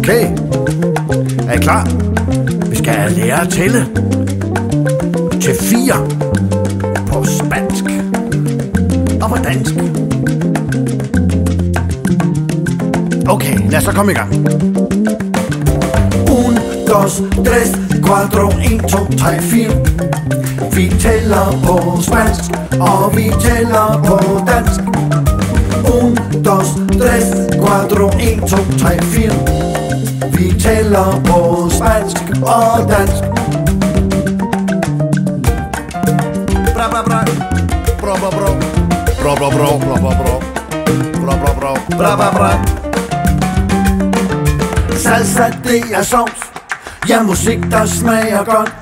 Okay. Er I klar? Vi skal lære at tælle til 4 på spansk og på dansk. Okay, lad os så komme i gang. 1, 2, 3, 4, 1, 2, 3, 4. Vi tæller på spansk, og vi tæller på dansk. 1, 2, 3, 4, 1, 2, 3, 4. Vi tæller på spansk og dansk. Bra bra bra. Bra bra bra. Bra bra bra. Bra bra bra. Bra bra bra. Bra bra bra. Salsa, det er sovs. Ja, musik, der smager godt.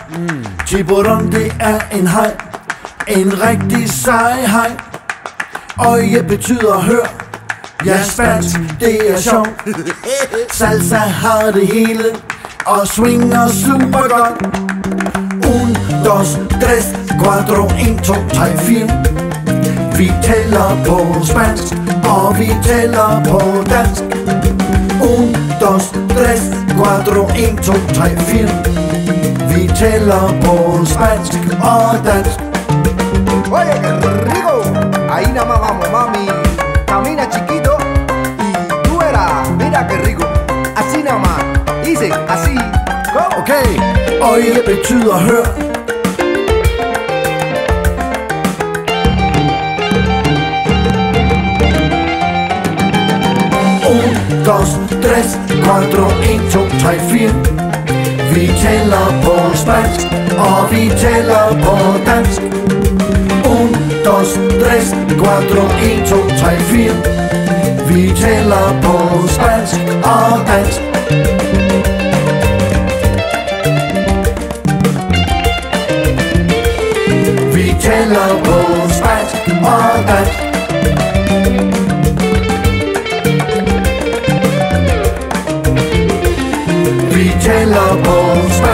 Tiburon, det er en haj. En rigtig sej haj. Øje betyder hør. Ja, spansk, det er sjovt. Salsa har det hele og swinger super godt. 1, 2, 3, 4, 1, 2, 3, 4. Vi tæller på spansk, og vi tæller på dansk. 1, 2, 3, 4, 1, 2, 3, 4. Vi tæller på spansk og dansk. Oye, qué rico. Ahí nada más vamos, mami. Camina chiquito y tú verás. Mira qué rico. Así nada más. Dice así. Go. Okay. Øje betyder hør. Dos, tres, cuatro, 1, 2, 3, 4. Vi tæller på spansk, og vi tæller på dansk. 1, 2, 3, 4, 1, 2, 3, 4. Vi tæller på spansk og dansk. Vi tæller på spansk og dansk. Vi tæller på spansk